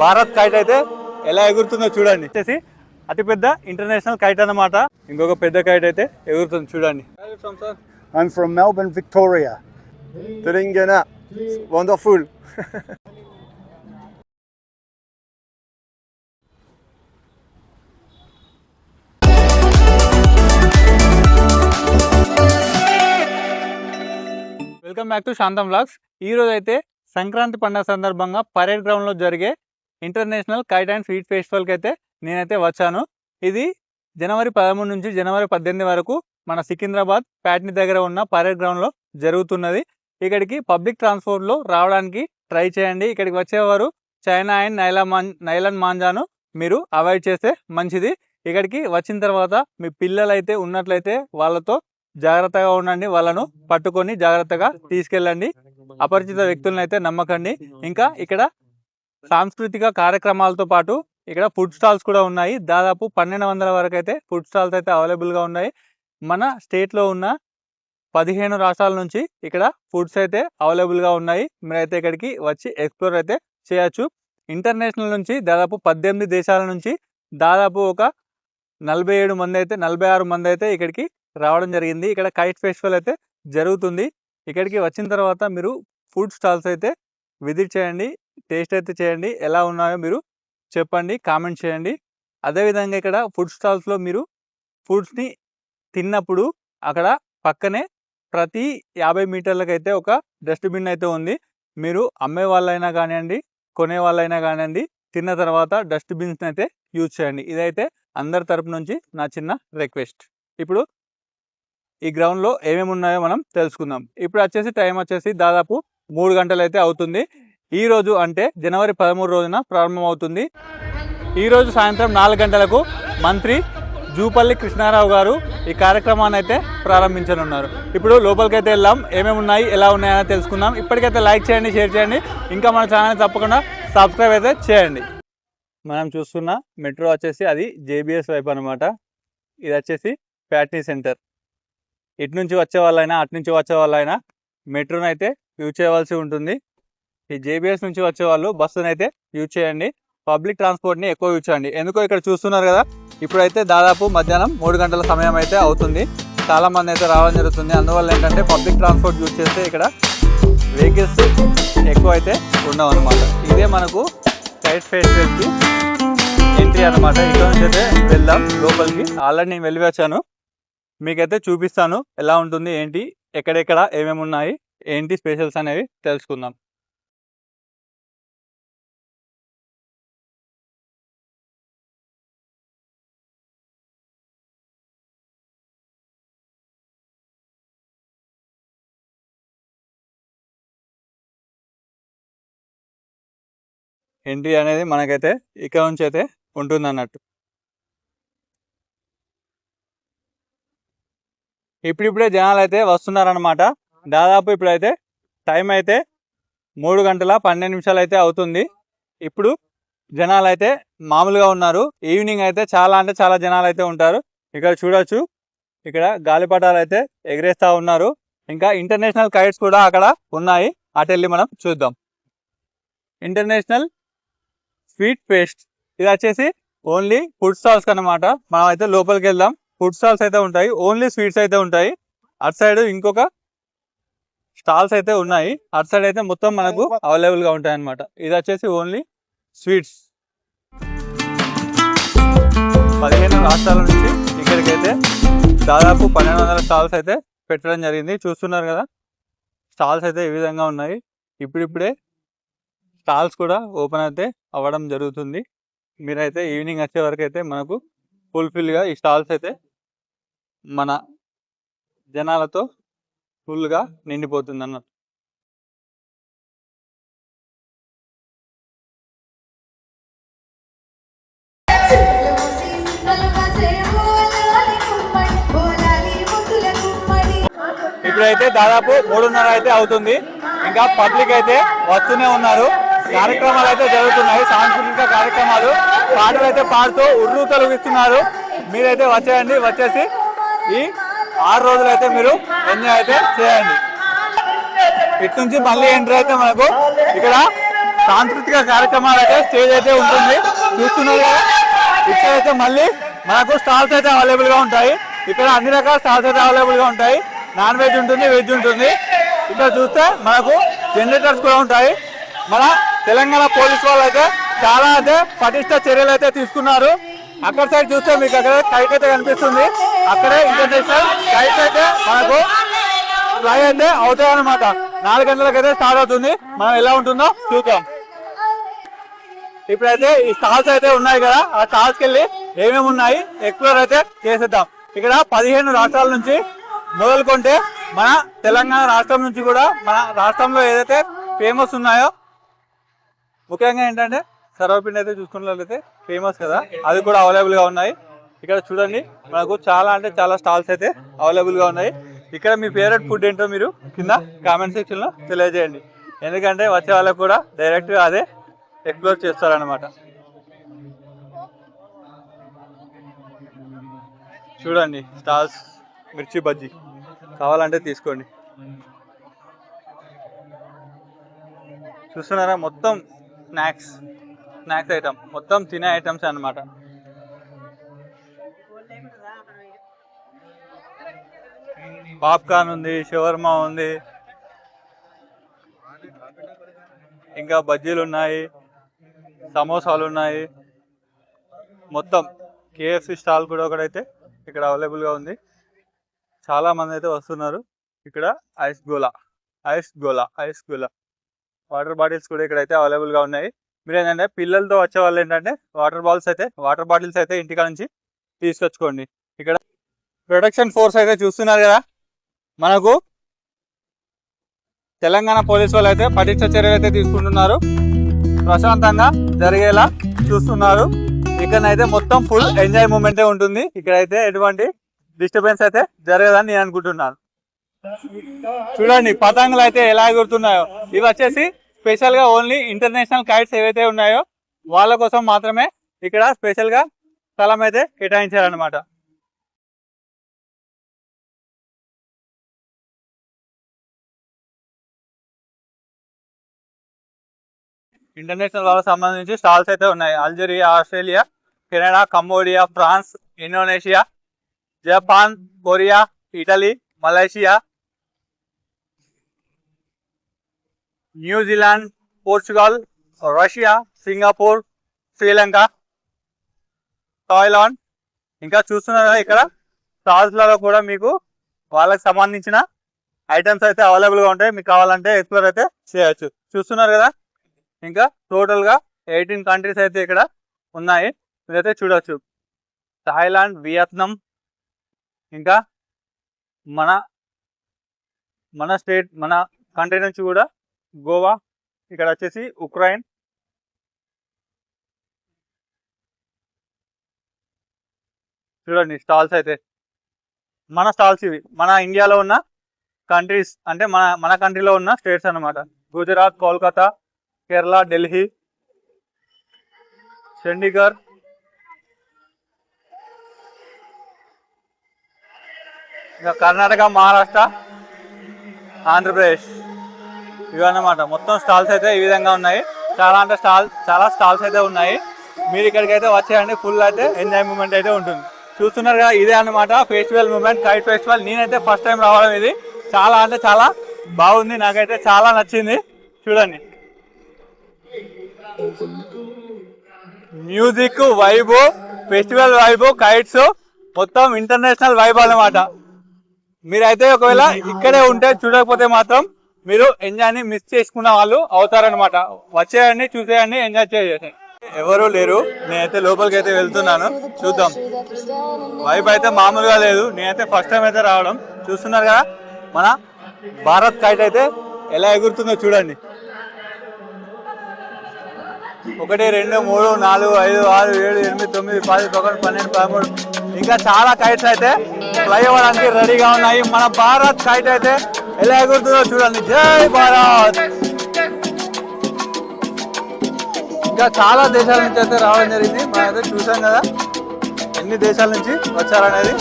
Bharat kite అయితే ఎలా ఎగురుతుందో చూడండి. వచ్చేసి అతిపెద్ద ఇంటర్నేషనల్ కైట్ అన్నమాట. ఇంకొక పెద్ద కైట్ అయితే ఎగురుతుంది చూడండి. I'm from Melbourne, Victoria. Teringana. Wonderful. Welcome back to శాంతం వ్లాగ్స్. ఈ రోజు అయితే సంక్రాంతి పండుగ సందర్భంగా పరేడ్ గ్రౌండ్ లో జరిగే international kite and sweet festival కి అయితే నేనైతే వచ్చాను. ఇది జనవరి 13 నుంచి జనవరి 18 వరకు మన సికింద్రాబాద్ ప్యాట్ని దగ్గర ఉన్న పరేడ్ గ్రౌండ్ లో జరుగుతున్నది. ఇక్కడికి పబ్లిక్ ట్రాన్స్పోర్ట్ లో రావడానికి ట్రై చేయండి. ఇక్కడికి వచ్చేవారు చైనా అండ్ నైలాన్ మాంజాను మీరు అవాయిడ్ చేస్తే మంచిది. ఇక్కడికి వచ్చిన తర్వాత మీ పిల్లలు అయితే ఉన్నట్లయితే వాళ్ళతో జాగ్రత్తగా ఉండండి. వాళ్ళను పట్టుకొని జాగ్రత్తగా తీసుకెళ్ళండి. అపరిచిత వ్యక్తులను అయితే నమ్మకండి. ఇంకా ఇక్కడ సాంస్కృతిక కార్యక్రమాలతో పాటు ఇక్కడ ఫుడ్ స్టాల్స్ కూడా ఉన్నాయి. దాదాపు 1200 వరకు అయితే ఫుడ్ స్టాల్స్ అయితే అవైలబుల్గా ఉన్నాయి. మన స్టేట్లో ఉన్న 15 రాష్ట్రాల నుంచి ఇక్కడ ఫుడ్స్ అయితే అవైలబుల్గా ఉన్నాయి. మీరైతే ఇక్కడికి వచ్చి ఎక్స్ప్లోర్ అయితే చేయొచ్చు. ఇంటర్నేషనల్ నుంచి దాదాపు 18 దేశాల నుంచి దాదాపు ఒక 46 మంది అయితే ఇక్కడికి రావడం జరిగింది. ఇక్కడ కైట్ ఫెస్టివల్ అయితే జరుగుతుంది. ఇక్కడికి వచ్చిన తర్వాత మీరు ఫుడ్ స్టాల్స్ అయితే విజిట్ చేయండి, టేస్ట్ అయితే చేయండి. ఎలా ఉన్నాయో మీరు చెప్పండి, కామెంట్ చేయండి. అదేవిధంగా ఇక్కడ ఫుడ్ స్టాల్స్లో మీరు ఫుడ్స్ని తిన్నప్పుడు అక్కడ పక్కనే ప్రతి 50 మీటర్లకు అయితే ఒక డస్ట్బిన్ అయితే ఉంది. మీరు అమ్మే వాళ్ళైనా కానివ్వండి, కొనే వాళ్ళైనా కానివ్వండి, తిన్న తర్వాత డస్ట్బిన్స్ అయితే యూజ్ చేయండి. ఇదైతే అందరి తరపు నుంచి నా చిన్న రిక్వెస్ట్. ఇప్పుడు ఈ గ్రౌండ్లో ఏమేమి ఉన్నాయో మనం తెలుసుకుందాం. ఇప్పుడు వచ్చేసి టైం వచ్చేసి దాదాపు 3 గంటలు అయితే అవుతుంది. ఈ రోజు అంటే జనవరి 13 రోజున ప్రారంభం అవుతుంది. ఈ రోజు సాయంత్రం 4 గంటలకు మంత్రి జూపల్లి కృష్ణారావు గారు ఈ కార్యక్రమాన్ని అయితే ప్రారంభించనున్నారు. ఇప్పుడు లోపలికి అయితే వెళ్దాం, ఏమేమి ఉన్నాయి ఎలా ఉన్నాయని తెలుసుకుందాం. ఇప్పటికైతే లైక్ చేయండి, షేర్ చేయండి. ఇంకా మన ఛానల్ తప్పకుండా సబ్స్క్రైబ్ అయితే చేయండి. మనం చూస్తున్న మెట్రో వచ్చేసి అది జేబీఎస్ వైపు అనమాట. ఇది వచ్చేసి ప్యాట్నీ సెంటర్. ఇటు నుంచి వచ్చే వాళ్ళైనా అటు నుంచి వచ్చే వాళ్ళైనా మెట్రోని అయితే యూజ్ చేయవలసి ఉంటుంది. ఈ జేబీఎస్ నుంచి వచ్చే వాళ్ళు బస్సును అయితే యూజ్ చేయండి. పబ్లిక్ ట్రాన్స్పోర్ట్ని ఎక్కువ యూజ్ చేయండి. ఎందుకో ఇక్కడ చూస్తున్నారు కదా, ఇప్పుడైతే దాదాపు మధ్యాహ్నం 3 గంటల సమయం అయితే అవుతుంది. చాలామంది అయితే రావడం జరుగుతుంది. అందువల్ల ఏంటంటే పబ్లిక్ ట్రాన్స్పోర్ట్ యూజ్ చేస్తే ఇక్కడ వెహికల్స్ ఎక్కువ అయితే ఉండవు అనమాట. ఇదే మనకు కైట్ ఫెస్టివల్కి ఎంట్రీ అనమాట. ఇక్కడ నుంచి అయితే వెళ్దాం లోపలికి. ఆల్రెడీ నేను వెళ్ళి వచ్చాను, మీకైతే చూపిస్తాను ఎలా ఉంటుంది ఏంటి, ఎక్కడెక్కడ ఏమేమి ఉన్నాయి ఏంటి స్పెషల్స్ అనేవి తెలుసుకుందాం. ఎంట్రీ అనేది మనకైతే ఇక్కడ నుంచి అయితే ఉంటుంది అన్నట్టు. ఇప్పుడిప్పుడే జనాలు అయితే వస్తున్నారనమాట. దాదాపు ఇప్పుడైతే టైం అయితే 3 గంటల 12 నిమిషాలు అయితే అవుతుంది. ఇప్పుడు జనాలు అయితే మామూలుగా ఉన్నారు. ఈవినింగ్ అయితే చాలా అంటే చాలా జనాలు అయితే ఉంటారు. ఇక్కడ చూడొచ్చు, ఇక్కడ గాలిపటాలు అయితే ఎగరేస్తూ ఉన్నారు. ఇంకా ఇంటర్నేషనల్ కైట్స్ కూడా అక్కడ ఉన్నాయి. అటు వెళ్ళి మనం చూద్దాం. ఇంటర్నేషనల్ స్వీట్ ఫెస్ట్ ఇది వచ్చేసి ఓన్లీ ఫుడ్ స్టాల్స్ అన్నమాట. మనం అయితే లోపలికి వెళ్దాం. ఫుడ్ స్టాల్స్ అయితే ఉంటాయి, ఓన్లీ స్వీట్స్ అయితే ఉంటాయి. అటు సైడ్ ఇంకొక స్టాల్స్ అయితే ఉన్నాయి. అటు సైడ్ అయితే మొత్తం మనకు అవైలబుల్గా ఉంటాయి అన్నమాట. ఇది వచ్చేసి ఓన్లీ స్వీట్స్. 15 రాష్ట్రాల నుంచి ఇక్కడికైతే దాదాపు 1200 స్టాల్స్ అయితే పెట్టడం జరిగింది. చూస్తున్నారు కదా, స్టాల్స్ అయితే ఈ విధంగా ఉన్నాయి. ఇప్పుడిప్పుడే స్టాల్స్ కూడా ఓపెన్ అయితే అవ్వడం జరుగుతుంది. మీరైతే ఈవినింగ్ వచ్చే వరకు అయితే మనకు ఫుల్ఫిల్గా ఈ స్టాల్స్ అయితే మన జనాలతో ఫుల్గా నిండిపోతుంది అన్నట్టు. ఇప్పుడైతే దాదాపు 3:30 అయితే అవుతుంది. ఇంకా పబ్లిక్ అయితే వస్తూనే ఉన్నారు. కార్యక్రమాలు అయితే జరుగుతున్నాయి, సాంస్కృతిక కార్యక్రమాలు. పాటలు అయితే పాడుతూ ఉర్రూ తొలగిస్తున్నారు. మీరైతే వచ్చేయండి, వచ్చేసి ఈ 6 రోజులు అయితే మీరు ఎంజాయ్ అయితే చేయండి. ఇటు నుంచి మళ్ళీ ఎంట్రీ అయితే మనకు ఇక్కడ సాంస్కృతిక కార్యక్రమాలు అయితే స్టేజ్ అయితే ఉంటుంది చూస్తున్నారు కదా. ఇక్కడైతే మళ్ళీ మనకు స్టాల్స్ అయితే అవైలబుల్ గా ఉంటాయి. ఇక్కడ అన్ని రకాల స్టాల్స్ అయితే అవైలబుల్ గా ఉంటాయి. నాన్ వెజ్ ఉంటుంది, వెజ్ ఉంటుంది. ఇక్కడ చూస్తే మనకు జనరేటర్స్ కూడా ఉంటాయి. మన తెలంగాణ పోలీస్ వాళ్ళు అయితే చాలా అయితే పటిష్ట చర్యలు అయితే తీసుకున్నారు. అక్కడ సైడ్ చూస్తే మీకు అక్కడ కైట్ అయితే కనిపిస్తుంది. అక్కడే ఇంటర్నేషనల్ కైట్ అయితే మనకు ఫ్లై అయితే అవుతాయి అన్నమాట. 4 గంటలకు అయితే స్టార్ట్ అవుతుంది. మనం ఎలా ఉంటుందో చూద్దాం. ఇప్పుడైతే ఈ స్టాల్స్ అయితే ఉన్నాయి కదా, ఆ స్టాల్స్కి వెళ్ళి ఏమేమి ఉన్నాయి ఎక్స్ప్లోర్ అయితే చేసేద్దాం. ఇక్కడ 15 రాష్ట్రాల నుంచి మొదలుకుంటే మన తెలంగాణ రాష్ట్రం నుంచి కూడా మన రాష్ట్రంలో ఏదైతే ఫేమస్ ఉన్నాయో, ముఖ్యంగా ఏంటంటే సర్వపిండి అయితే చూసుకున్నట్లయితే ఫేమస్ కదా, అది కూడా అవైలబుల్ గా ఉన్నాయి. ఇక్కడ చూడండి మనకు చాలా అంటే చాలా స్టాల్స్ అయితే అవైలబుల్ గా ఉన్నాయి. ఇక్కడ మీ ఫేవరెట్ ఫుడ్ ఏంటో మీరు కింద కామెంట్ సెక్షన్ లో తెలియజేయండి. ఎందుకంటే వచ్చే వాళ్ళకు కూడా డైరెక్ట్ గా అదే ఎక్స్ప్లోర్ చేస్తారనమాట. చూడండి స్టాల్స్, మిర్చి బజ్జీ కావాలంటే తీసుకోండి. చూస్తున్నారా మొత్తం స్నాక్స్ ఐటమ్, మొత్తం తినే ఐటమ్స్ అన్నమాట. పాప్కార్న్ ఉంది, షవర్మా ఉంది, ఇంకా బజ్జీలు ఉన్నాయి, సమోసాలు ఉన్నాయి. మొత్తం కేఎఫ్సి స్టాల్ కూడా ఒకటైతే ఇక్కడ అవైలబుల్ గా ఉంది. చాలా మంది అయితే వస్తున్నారు. ఇక్కడ ఐస్ గోలా వాటర్ బాటిల్స్ కూడా ఇక్కడైతే అవైలబుల్ గా ఉన్నాయి. మీరు ఏంటంటే పిల్లలతో వచ్చే వాళ్ళు ఏంటంటే వాటర్ బాటిల్స్ అయితే ఇంటికా నుంచి తీసుకొచ్చుకోండి. ఇక్కడ ప్రొటెక్షన్ ఫోర్స్ అయితే చూస్తున్నారు కదా, మనకు తెలంగాణ పోలీస్ వాళ్ళు అయితే పటిష్ట చర్యలు అయితే తీసుకుంటున్నారు. ప్రశాంతంగా జరిగేలా చూస్తున్నారు. ఇక్కడైతే మొత్తం ఫుల్ ఎంజాయ్ మూమెంట్ ఉంటుంది. ఇక్కడైతే ఎటువంటి డిస్టర్బెన్స్ అయితే జరగదని నేను అనుకుంటున్నాను. చూడండి పతంగులు అయితే ఎలా ఎగురుతున్నాయో. ఇవి వచ్చేసి స్పెషల్ గా ఓన్లీ ఇంటర్నేషనల్ కైట్స్ ఏవైతే ఉన్నాయో వాళ్ళ కోసం మాత్రమే ఇక్కడ స్పెషల్ గా స్థలం అయితే కేటాయించారనమాట. ఇంటర్నేషనల్ వాళ్ళకి సంబంధించి స్టాల్స్ అయితే ఉన్నాయి. Algeria, Australia, Canada, Cambodia, France, Indonesia, Japan, Korea, Italy, Malaysia, New Zealand, Portugal, Russia, Singapore, Sri Lanka, Thailand. ఇంకా చూస్తున్నారు కదా ఇక్కడ స్టాల్స్లలో కూడా మీకు వాళ్ళకి సంబంధించిన ఐటమ్స్ అయితే అవైలబుల్ గా ఉంటాయి. మీకు కావాలంటే ఎక్స్ప్లోర్ అయితే చేయొచ్చు. చూస్తున్నారు కదా, ఇంకా టోటల్ గా 18 కంట్రీస్ అయితే ఇక్కడ ఉన్నాయి. మీరైతే చూడొచ్చు. థాయిలాండ్, వియత్నాం, ఇంకా మన స్టేట్ మన కంట్రీ నుంచి కూడా గోవా, ఇక్కడ వచ్చేసి ఉక్రెయిన్. చూడండి స్టాల్స్ అయితే మన స్టాల్స్ ఇవి మన ఇండియాలో ఉన్న కంట్రీస్ అంటే మన కంట్రీలో ఉన్న స్టేట్స్ అన్నమాట. గుజరాత్, కోల్కతా, కేరళ, ఢిల్లీ, చండీగఢ్, ఇంకా కర్ణాటక, మహారాష్ట్ర, ఆంధ్రప్రదేశ్ ఇవన్నమాట. మొత్తం స్టాల్స్ అయితే ఈ విధంగా ఉన్నాయి. చాలా స్టాల్స్ అయితే ఉన్నాయి. మీరు ఇక్కడికైతే వచ్చేయండి. ఫుల్ అయితే ఎంజాయ్ మూమెంట్ అయితే ఉంటుంది. చూస్తున్నారు కదా, ఇదే అన్నమాట ఫెస్టివల్ మూమెంట్, కైట్ ఫెస్టివల్. నేనైతే ఫస్ట్ టైం రావడం. ఇది చాలా అంటే చాలా బాగుంది. నాకైతే చాలా నచ్చింది. చూడండి music vibe, festival vibe, kites, మొత్తం ఇంటర్నేషనల్ వైబ్ అన్నమాట. మీరైతే ఒకవేళ ఇక్కడే ఉంటే చూడకపోతే మాత్రం మీరు ఎంజాయ్ని మిస్ చేసుకున్న వాళ్ళు అవుతారనమాట. వచ్చేయండి, చూసేయండి, ఎంజాయ్ చేయండి. ఎవరు లేరు, నేనైతే లోపలికి అయితే వెళ్తున్నాను. చూద్దాం. వైబ్ అయితే మామూలుగా లేదు. నేనైతే ఫస్ట్ టైం అయితే రావడం. చూస్తున్నారు కదా మన భారత్ కైట్ అయితే ఎలా ఎగురుతుందో చూడండి. 1, 2, 3, 4, 5, 6, 7, 8, 9, 10, 11, 12, 13 ఇంకా చాలా కైట్స్ అయితే ఫ్లై అవ్వడానికి రెడీగా ఉన్నాయి. మన భారత్ కైట్ అయితే ఎలా ఎగురుతుందో చూడండి. జై భారత్. ఇంకా చాలా దేశాల నుంచి అయితే రావడం జరిగింది. మనం అయితే చూసాం కదా ఎన్ని దేశాల నుంచి వచ్చారనేది.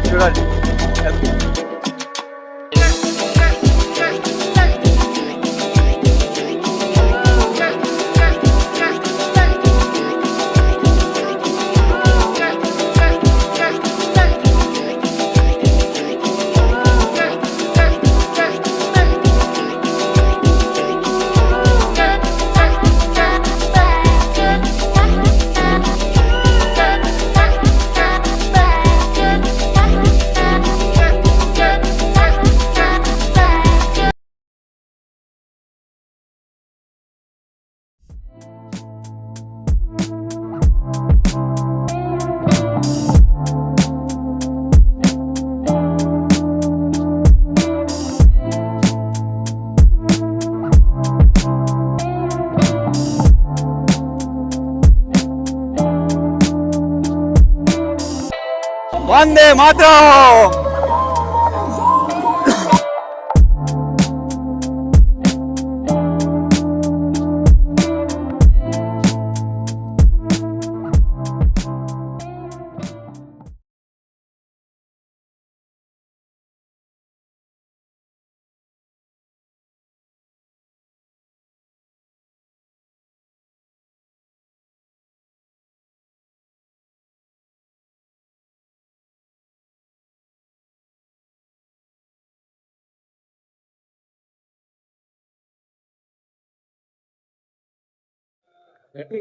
చూడండి వందే మాత్రం.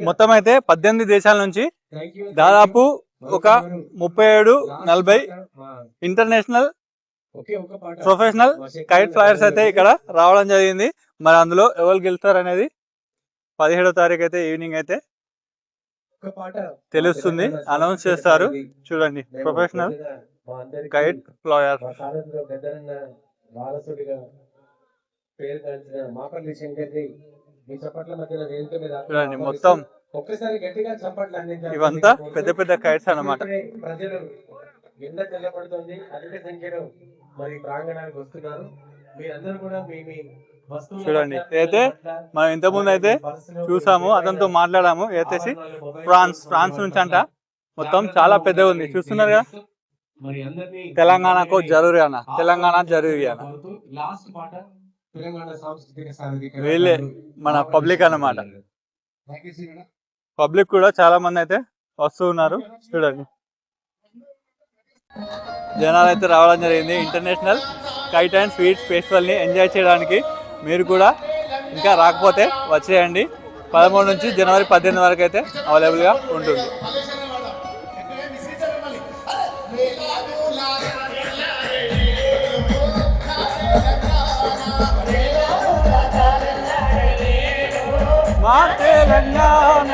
మొత్తం అయితే 18 దేశాల నుంచి దాదాపు ఒక 37-40 ఇంటర్నేషనల్ ప్రొఫెషనల్ కైట్ ఫ్లైయర్స్ అయితే ఇక్కడ రావడం జరిగింది. మరి అందులో ఎవరు గెలుస్తారు అనేది 17వ తారీఖు అయితే ఈవినింగ్ అయితే తెలుస్తుంది, అనౌన్స్ చేస్తారు. చూడండి, ప్రొఫెషనల్ కైట్ ఫ్లైయర్ చూడండి. మొత్తం ఇవంతా పెద్ద పెద్ద కైట్స్ అన్నమాట. ప్రజలు ఎండ తెల్లబడుతుంది, అధిక సంఖ్యలో మరి ప్రాంగణానికి వస్తున్నారు. మీరందరూ కూడా మీ చూడండి, అయితే మనం ఇంతకుముందు అయితే చూసాము, అతనితో మాట్లాడాము. ఏతేసి ఫ్రాన్స్ నుంచి అంట. మొత్తం చాలా పెద్దగా ఉంది, చూస్తున్నారు కదా. తెలంగాణకు జరూరీ అన్న, తెలంగాణ జరూరీ అన్న. వీళ్ళే మన పబ్లిక్ అన్నమాట. పబ్లిక్ కూడా చాలా మంది అయితే వస్తూ ఉన్నారు. చూడండి, జనాలు అయితే రావడం జరిగింది ఇంటర్నేషనల్ కైట్ అండ్ స్వీట్ ఫెస్టివల్ని ఎంజాయ్ చేయడానికి. మీరు కూడా ఇంకా రాకపోతే వచ్చేయండి. 13 నుంచి జనవరి 18 వరకు అయితే అవైలబుల్గా ఉంటుంది. మా తెలంగాణ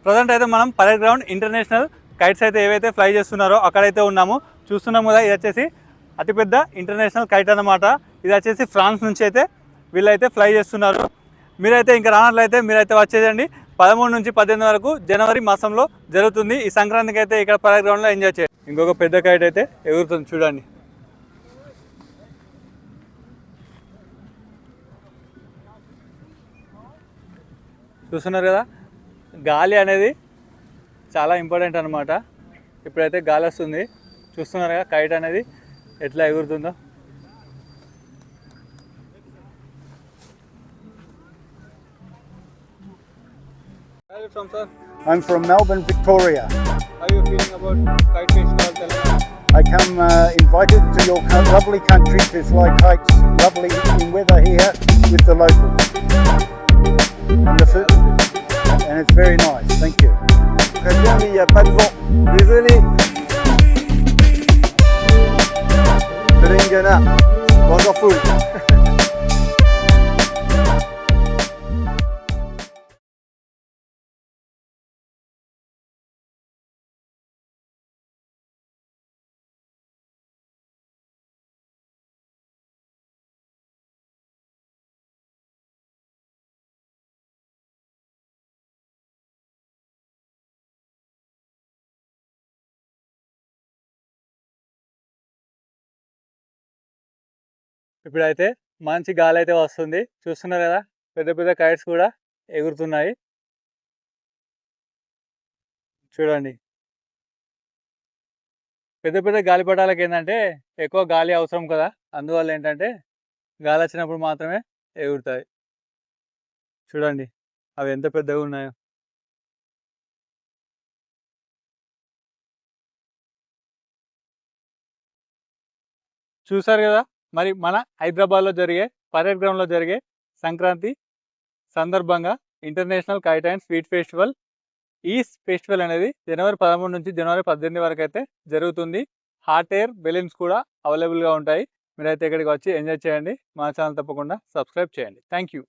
ప్రజెంట్ అయితే మనం పరేడ్ గ్రౌండ్ ఇంటర్నేషనల్ కైట్స్ అయితే ఏవైతే ఫ్లై చేస్తున్నారో అక్కడైతే ఉన్నాము. చూస్తున్నాం కదా, ఇది వచ్చేసి అతిపెద్ద ఇంటర్నేషనల్ కైట్ అన్నమాట. ఇది వచ్చేసి ఫ్రాన్స్ నుంచి అయితే వీళ్ళైతే ఫ్లై చేస్తున్నారు. మీరైతే ఇంకా రానట్లయితే మీరైతే వచ్చేయండి. 13 నుంచి 18 వరకు జనవరి మాసంలో జరుగుతుంది. ఈ సంక్రాంతికి అయితే ఇక్కడ పరేడ్ గ్రౌండ్లో ఎంజాయ్ చేయండి. ఇంకొక పెద్ద కైట్ అయితే ఎగురుతుంది, చూడండి. చూస్తున్నారు కదా, గాలి అనేది చాలా ఇంపార్టెంట్ అనమాట. ఇప్పుడైతే గాలి వస్తుంది, చూస్తున్నారు కదా కైట్ అనేది ఎట్లా ఎగురుతుందో. Where are you from, sir? I'm from Melbourne, Victoria. How are you feeling about kite festival, Telangana? I come invited to your lovely country to fly kites, lovely in weather here with the locals. And the food, and it's very nice. Thank you. Très bien, mais il n'y a pas de vent. Désolé. Telangana, wonderful. ఇప్పుడైతే మంచి గాలి అయితే వస్తుంది, చూస్తున్నారు కదా. పెద్ద పెద్ద kites కూడా ఎగురుతున్నాయి, చూడండి. పెద్ద పెద్ద గాలిపటాలకు ఏంటంటే ఎక్కువ గాలి అవసరం కదా, అందువల్ల ఏంటంటే గాలి వచ్చినప్పుడు మాత్రమే ఎగురుతాయి. చూడండి అవి ఎంత పెద్దగా ఉన్నాయో. చూసారు కదా, మరి మన హైదరాబాద్లో జరిగే పరేడ్ గ్రౌండ్లో జరిగే సంక్రాంతి సందర్భంగా international kite and sweet festival. ఈ ఫెస్టివల్ అనేది జనవరి 13 నుంచి జనవరి 18 వరకు అయితే జరుగుతుంది. హాట్ ఎయిర్ బెలూన్స్ కూడా అవైలబుల్గా ఉంటాయి. మీరైతే ఇక్కడికి వచ్చి ఎంజాయ్ చేయండి. మా ఛానల్ తప్పకుండా సబ్స్క్రైబ్ చేయండి. Thank you.